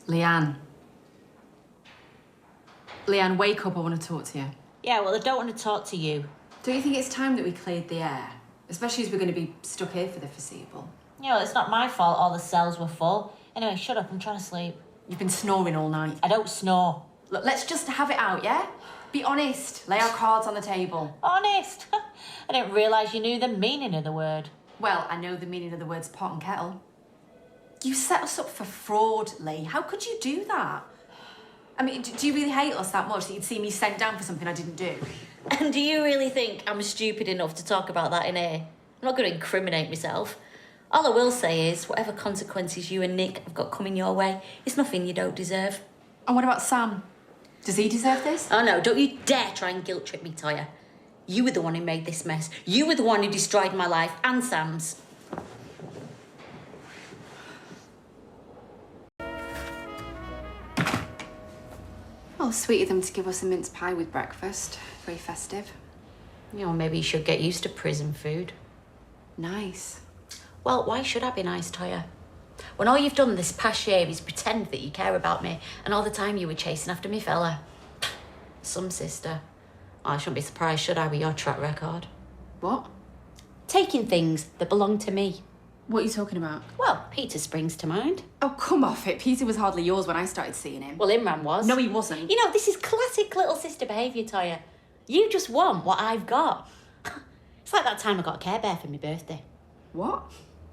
Leanne. Leanne, wake up, I want to talk to you. Yeah, well, I don't want to talk to you. Don't you think it's time that we cleared the air? Especially as we're going to be stuck here for the foreseeable. Yeah, well, it's not my fault all the cells were full. Anyway, shut up, I'm trying to sleep. You've been snoring all night. I don't snore. Look, let's just have it out, yeah? Be honest. Lay our cards on the table. Honest? I didn't realise you knew the meaning of the word. Well, I know the meaning of the words pot and kettle. You set us up for fraud, Lee. How could you do that? I mean, do you really hate us that much that you'd see me sent down for something I didn't do? And do you really think I'm stupid enough to talk about that in here? I'm not going to incriminate myself. All I will say is, whatever consequences you and Nick have got coming your way, it's nothing you don't deserve. And what about Sam? Does he deserve this? Oh no, don't you dare try and guilt trip me, Toyah. You were the one who made this mess. You were the one who destroyed my life and Sam's. Well, sweet of them to give us a mince pie with breakfast. Very festive. You know, maybe you should get used to prison food. Nice. Well, why should I be nice, Toyah? When all you've done this past year is pretend that you care about me, and all the time you were chasing after me fella. Some sister. I shouldn't be surprised, should I, with your track record? What? Taking things that belong to me. What are you talking about? Well, Peter springs to mind. Oh, come off it. Peter was hardly yours when I started seeing him. Well, Imran was. No, he wasn't. You know, this is classic little sister behaviour, Toyah. You just want what I've got. It's like that time I got a Care Bear for my birthday. What?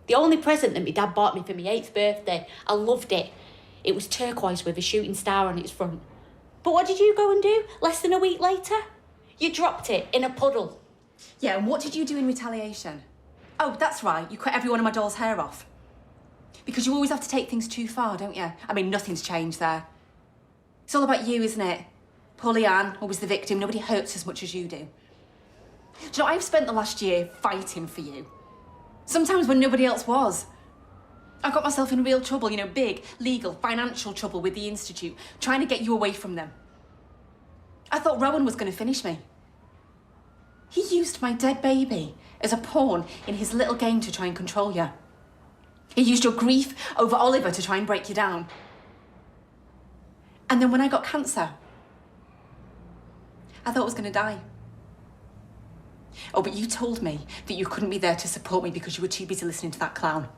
The only present that my dad bought me for my 8th birthday. I loved it. It was turquoise with a shooting star on its front. But what did you go and do less than a week later? You dropped it in a puddle. Yeah, and what did you do in retaliation? Oh, that's right. You cut every one of my doll's hair off. Because you always have to take things too far, don't you? I mean, nothing's changed there. It's all about you, isn't it? Poor Leanne, always the victim. Nobody hurts as much as you do. Do you know, I've spent the last year fighting for you. Sometimes when nobody else was. I got myself in real trouble, you know, big, legal, financial trouble with the Institute, trying to get you away from them. I thought Rowan was going to finish me. He used my dead baby as a pawn in his little game to try and control you. He used your grief over Oliver to try and break you down. And then when I got cancer, I thought I was going to die. Oh, but you told me that you couldn't be there to support me because you were too busy listening to that clown.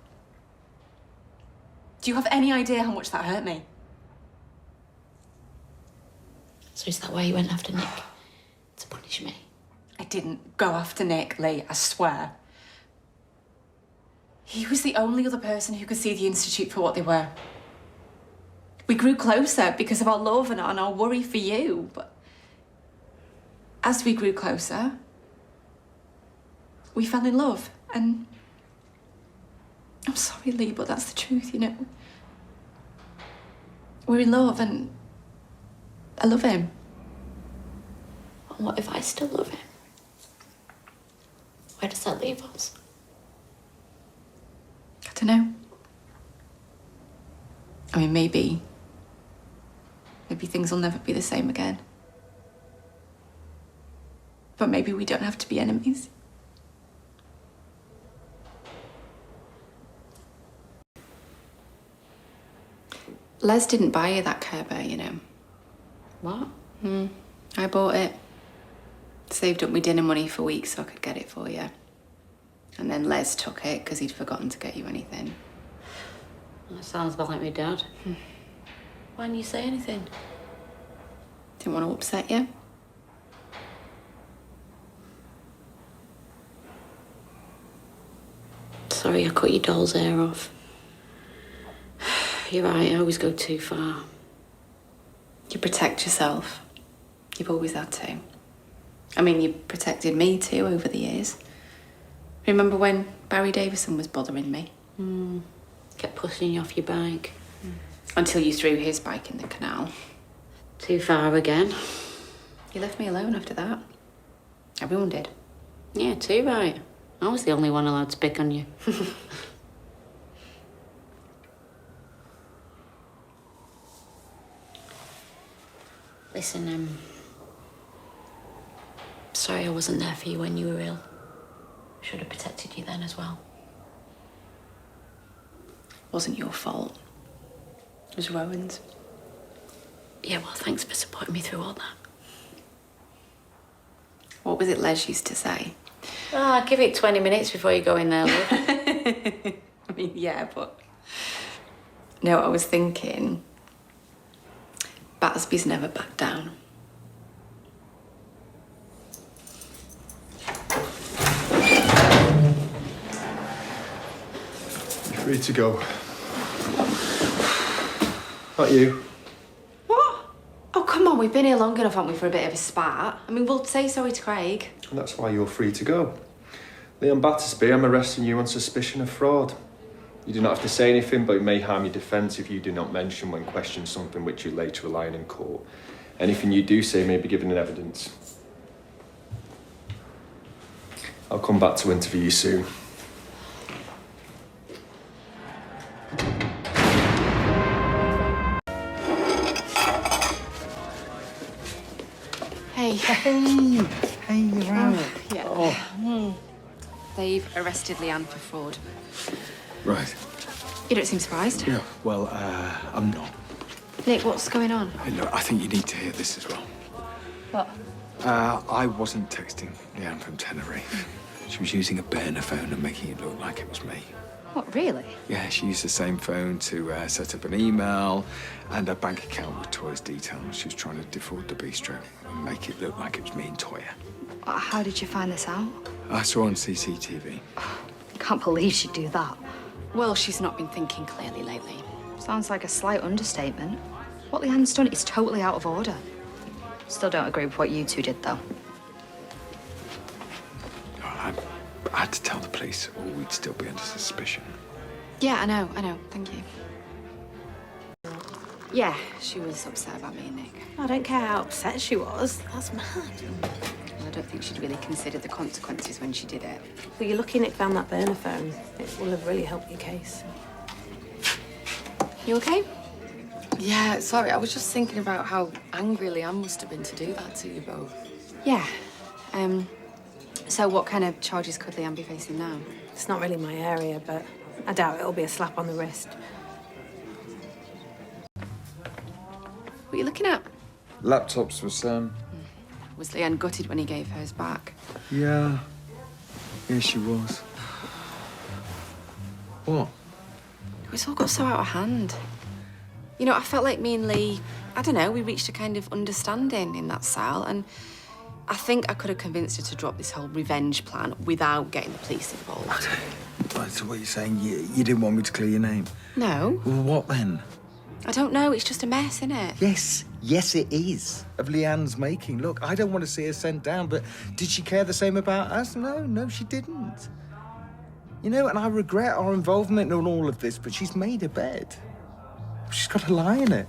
Do you have any idea how much that hurt me? So is that why you went after Nick? To punish me? I didn't go after Nick, Lee, I swear. He was the only other person who could see the Institute for what they were. We grew closer because of our love and our worry for you, but as we grew closer, we fell in love, and I'm sorry, Lee, but that's the truth, you know. We're in love, and I love him. And what if I still love him? Where does that leave us? I don't know. I mean, maybe things will never be the same again. But maybe we don't have to be enemies. Les didn't buy you that Care Bear, you know. What? I bought it. Saved up my dinner money for weeks so I could get it for you. And then Les took it because he'd forgotten to get you anything. That sounds about like my dad. Why didn't you say anything? Didn't want to upset you. Sorry, I cut your doll's hair off. You're right, I always go too far. You protect yourself. You've always had to. I mean, you protected me too over the years. Remember when Barry Davison was bothering me? Kept pushing you off your bike. Until you threw his bike in the canal. Too far again. You left me alone after that. Everyone did. Yeah, too right. I was the only one allowed to pick on you. Listen, sorry I wasn't there for you when you were ill. Should have protected you then as well. Wasn't your fault. It was Rowan's. Yeah, well, thanks for supporting me through all that. What was it Les used to say? Ah, give it 20 minutes before you go in there, love. I mean, yeah, but... No, I was thinking... Battersby's never backed down. You're free to go. Not you. What? Oh, come on, we've been here long enough, haven't we, for a bit of a spat? I mean, we'll say sorry to Craig. And that's why you're free to go. Leon Battersby, I'm arresting you on suspicion of fraud. You do not have to say anything, but it may harm your defence if you do not mention when questioned something which you later rely on in court. Anything you do say may be given in evidence. I'll come back to interview you soon. Hey. Hey, you're out. Yeah. Oh. They've arrested Leanne for fraud. Right. You don't seem surprised. Yeah, well, I'm not. Nick, what's going on? Hey, look, I think you need to hear this as well. What? I wasn't texting Leanne from Tenerife. She was using a burner phone and making it look like it was me. What, really? Yeah, she used the same phone to set up an email and a bank account with Toyah's details. She was trying to defraud the bistro and make it look like it was me and Toyah. How did you find this out? I saw on CCTV. Can't believe she'd do that. Well, she's not been thinking clearly lately. Sounds like a slight understatement. What Leanne's done is totally out of order. Still don't agree with what you two did, though. I had to tell the police or we'd still be under suspicion. Yeah, I know. Thank you. Yeah, she was upset about me and Nick. I don't care how upset she was. That's mad. Well, I don't think she'd really considered the consequences when she did it. Well, you're lucky Nick found that burner phone. It will have really helped your case. You okay? Yeah, sorry, I was just thinking about how angry Leanne must have been to do that to you both. Yeah. So what kind of charges could Leanne be facing now? It's not really my area, but I doubt it'll be a slap on the wrist. What are you looking at? Laptops was, Was Leanne gutted when he gave hers back? Yeah. Yeah, she was. What? It's all got so out of hand. You know, I felt like me and Lee, I don't know, we reached a kind of understanding in that cell, and I think I could have convinced her to drop this whole revenge plan without getting the police involved. Right, so what you're saying, you didn't want me to clear your name? No, Well, what then? I don't know. It's just a mess, isn't it? Yes, it is. Of Leanne's making. Look, I don't want to see her sent down, but did she care the same about us? No, she didn't. You know, and I regret our involvement in all of this, but she's made her bed. She's got a lie in it.